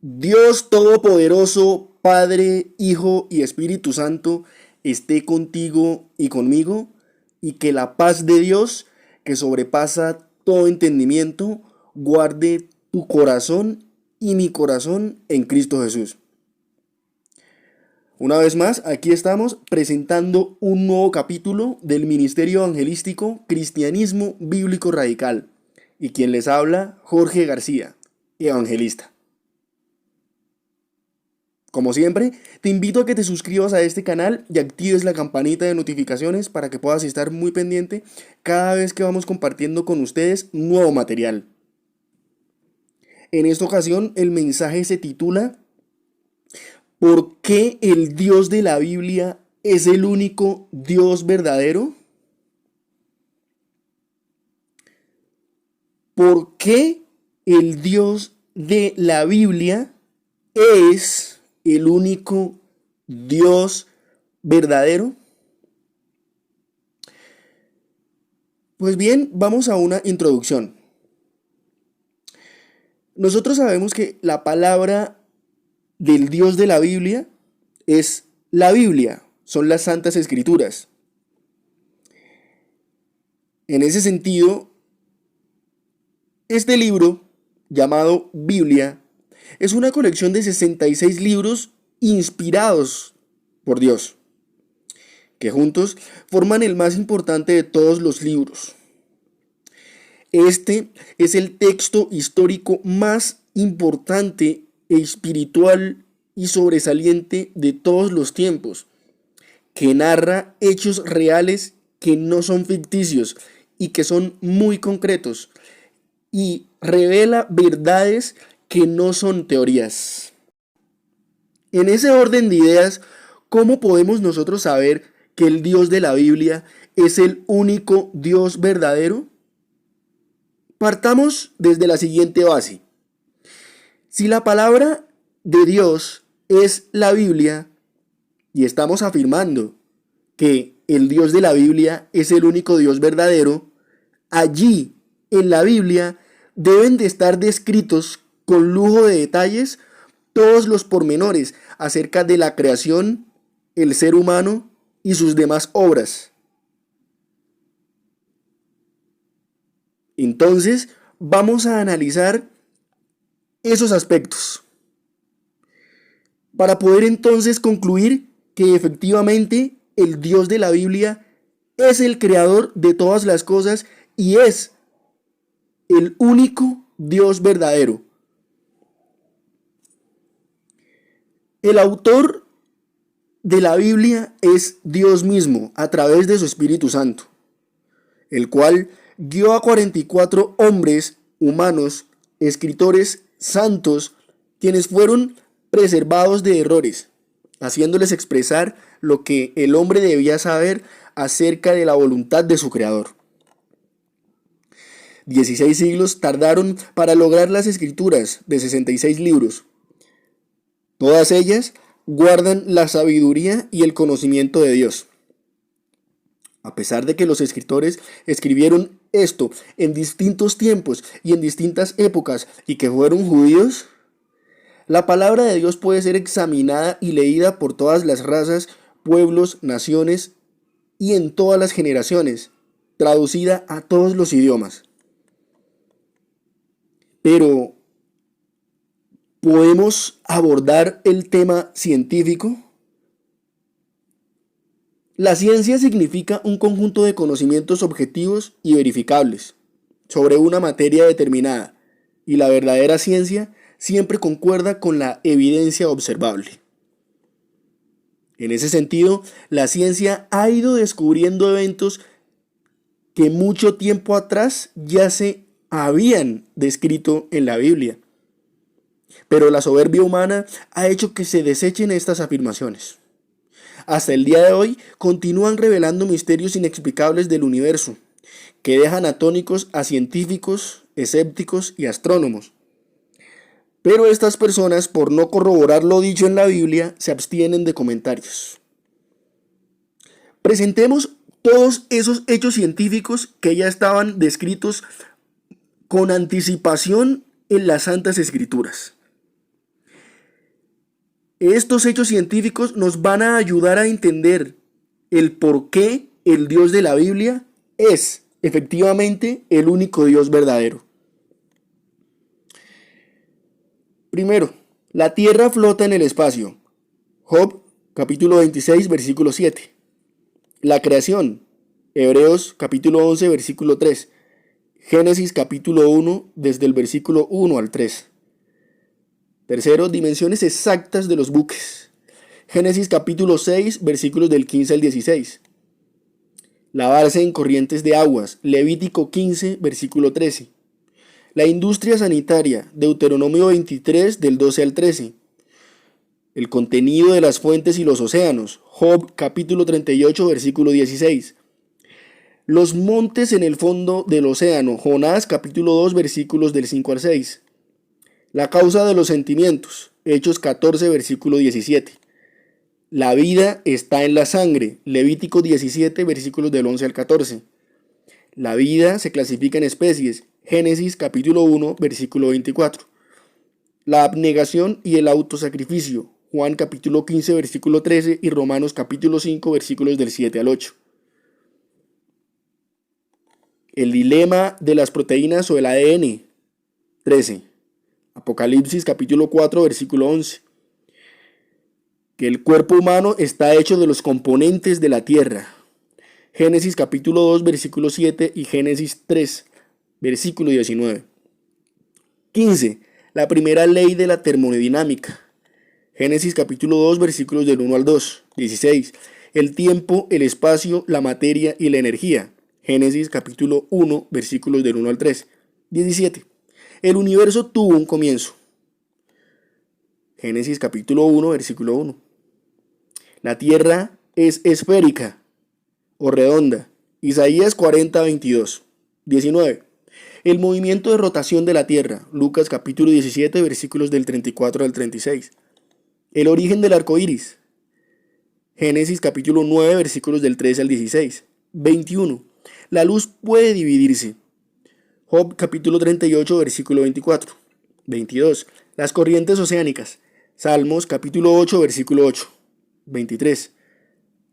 Dios Todopoderoso, Padre, Hijo y Espíritu Santo, esté contigo y conmigo, y que la paz de Dios, que sobrepasa todo entendimiento, guarde tu corazón y mi corazón en Cristo Jesús. Una vez más, aquí estamos presentando un nuevo capítulo del Ministerio Evangelístico Cristianismo Bíblico Radical. Y quien les habla, Jorge García, evangelista. Como siempre, te invito a que te suscribas a este canal y actives la campanita de notificaciones para que puedas estar muy pendiente cada vez que vamos compartiendo con ustedes nuevo material. En esta ocasión, el mensaje se titula ¿Por qué el Dios de la Biblia es el único Dios verdadero? ¿Por qué el Dios de la Biblia es el único Dios verdadero? Pues bien, vamos a una introducción. Nosotros sabemos que la palabra del Dios de la Biblia es la Biblia, son las Santas Escrituras. En ese sentido, este libro, llamado Biblia, es una colección de 66 libros inspirados por Dios, que juntos forman el más importante de todos los libros. Este es el texto histórico más importante e espiritual y sobresaliente de todos los tiempos, que narra hechos reales que no son ficticios y que son muy concretos, y revela verdades que no son teorías. En ese orden de ideas, ¿cómo podemos nosotros saber que el Dios de la Biblia es el único Dios verdadero? Partamos desde la siguiente base. Si la palabra de Dios es la Biblia, y estamos afirmando que el Dios de la Biblia es el único Dios verdadero, allí en la Biblia deben de estar descritos con lujo de detalles todos los pormenores acerca de la creación, el ser humano y sus demás obras. Entonces, vamos a analizar esos aspectos para poder entonces concluir que efectivamente el Dios de la Biblia es el creador de todas las cosas y es el único Dios verdadero. El autor de la Biblia es Dios mismo a través de su Espíritu Santo, el cual guió a 44 hombres humanos, escritores santos, quienes fueron preservados de errores, haciéndoles expresar lo que el hombre debía saber acerca de la voluntad de su Creador. 16 siglos tardaron para lograr las escrituras de 66 libros. Todas ellas guardan la sabiduría y el conocimiento de Dios. A pesar de que los escritores escribieron esto en distintos tiempos y en distintas épocas y que fueron judíos, la palabra de Dios puede ser examinada y leída por todas las razas, pueblos, naciones y en todas las generaciones, traducida a todos los idiomas. Pero, ¿podemos abordar el tema científico? La ciencia significa un conjunto de conocimientos objetivos y verificables sobre una materia determinada, y la verdadera ciencia siempre concuerda con la evidencia observable. En ese sentido, la ciencia ha ido descubriendo eventos que mucho tiempo atrás ya se habían descrito en la Biblia. Pero la soberbia humana ha hecho que se desechen estas afirmaciones. Hasta el día de hoy continúan revelando misterios inexplicables del universo, que dejan atónicos a científicos, escépticos y astrónomos. Pero estas personas, por no corroborar lo dicho en la Biblia, se abstienen de comentarios. Presentemos todos esos hechos científicos que ya estaban descritos con anticipación en las Santas Escrituras. Estos hechos científicos nos van a ayudar a entender el por qué el Dios de la Biblia es efectivamente el único Dios verdadero. Primero, la Tierra flota en el espacio. Job, capítulo 26, versículo 7. La creación. Hebreos, capítulo 11, versículo 3. Génesis, capítulo 1, desde el versículo 1 al 3. Tercero, dimensiones exactas de los buques. Génesis, capítulo 6, versículos del 15 al 16. Lavarse en corrientes de aguas. Levítico 15, versículo 13. La industria sanitaria. Deuteronomio 23, del 12 al 13. El contenido de las fuentes y los océanos. Job, capítulo 38, versículo 16. Los montes en el fondo del océano. Jonás, capítulo 2, versículos del 5 al 6. La causa de los sentimientos. Hechos 14, versículo 17. La vida está en la sangre. Levítico 17, versículos del 11 al 14. La vida se clasifica en especies. Génesis capítulo 1, versículo 24. La abnegación y el autosacrificio. Juan capítulo 15, versículo 13 y Romanos capítulo 5, versículos del 7 al 8. El dilema de las proteínas o el ADN. 13. Apocalipsis capítulo 4, versículo 11. Que el cuerpo humano está hecho de los componentes de la tierra. Génesis capítulo 2, versículo 7 y Génesis 3, versículo 19. 15. La primera ley de la termodinámica. Génesis capítulo 2, versículos del 1 al 2. 16. El tiempo, el espacio, la materia y la energía. Génesis capítulo 1, versículos del 1 al 3. 17. El universo tuvo un comienzo. Génesis capítulo 1, versículo 1. La tierra es esférica o redonda. Isaías 40, 22. 19. El movimiento de rotación de la tierra. Lucas capítulo 17, versículos del 34 al 36. El origen del arco iris. Génesis capítulo 9, versículos del 13 al 16. 21. La luz puede dividirse. Job capítulo 38, versículo 24. 22. Las corrientes oceánicas. Salmos capítulo 8, versículo 8. 23.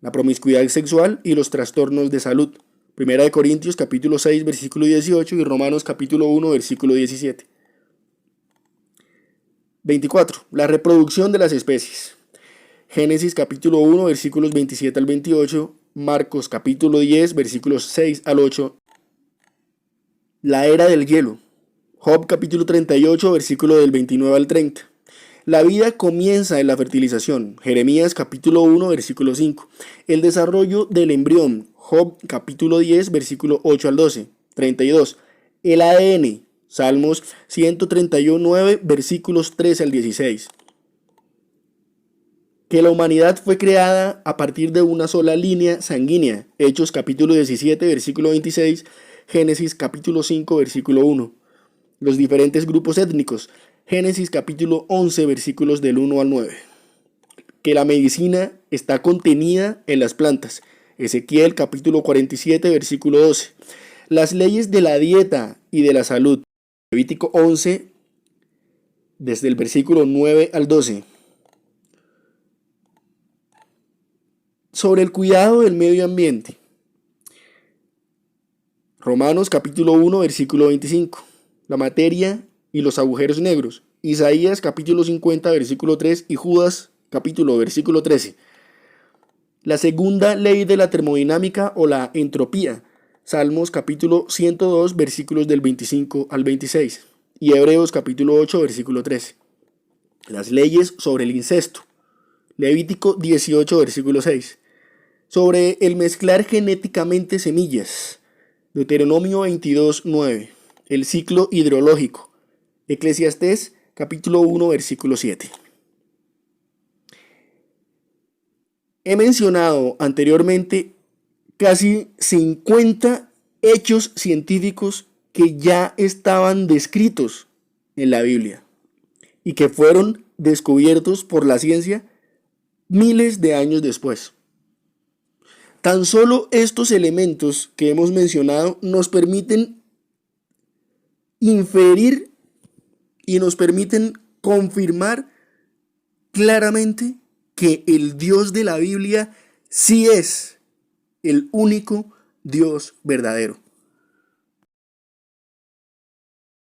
La promiscuidad sexual y los trastornos de salud. Primera de Corintios capítulo 6, versículo 18 y Romanos capítulo 1, versículo 17. 24. La reproducción de las especies. Génesis capítulo 1, versículos 27 al 28. Marcos capítulo 10, versículos 6 al 8. La era del hielo. Job capítulo 38, versículo del 29 al 30. La vida comienza en la fertilización. Jeremías capítulo 1, versículo 5. El desarrollo del embrión. Job capítulo 10, versículo 8 al 12. 32. El ADN. Salmos 139, versículos 13 al 16. Que la humanidad fue creada a partir de una sola línea sanguínea. Hechos capítulo 17, versículo 26. Génesis capítulo 5, versículo 1. Los diferentes grupos étnicos. Génesis capítulo 11, versículos del 1 al 9. Que la medicina está contenida en las plantas. Ezequiel capítulo 47, versículo 12. Las leyes de la dieta y de la salud. Levítico 11, desde el versículo 9 al 12. Sobre el cuidado del medio ambiente. Romanos capítulo 1, versículo 25. La materia y los agujeros negros. Isaías capítulo 50, versículo 3 y Judas capítulo versículo 13. La segunda ley de la termodinámica o la entropía. Salmos capítulo 102, versículos del 25 al 26. Y Hebreos capítulo 8, versículo 13. Las leyes sobre el incesto. Levítico 18, versículo 6. Sobre el mezclar genéticamente semillas. Deuteronomio 22, 9. El ciclo hidrológico. Eclesiastés capítulo 1, versículo 7. He mencionado anteriormente casi 50 hechos científicos que ya estaban descritos en la Biblia y que fueron descubiertos por la ciencia miles de años después. Tan solo estos elementos que hemos mencionado nos permiten inferir y nos permiten confirmar claramente que el Dios de la Biblia sí es el único Dios verdadero.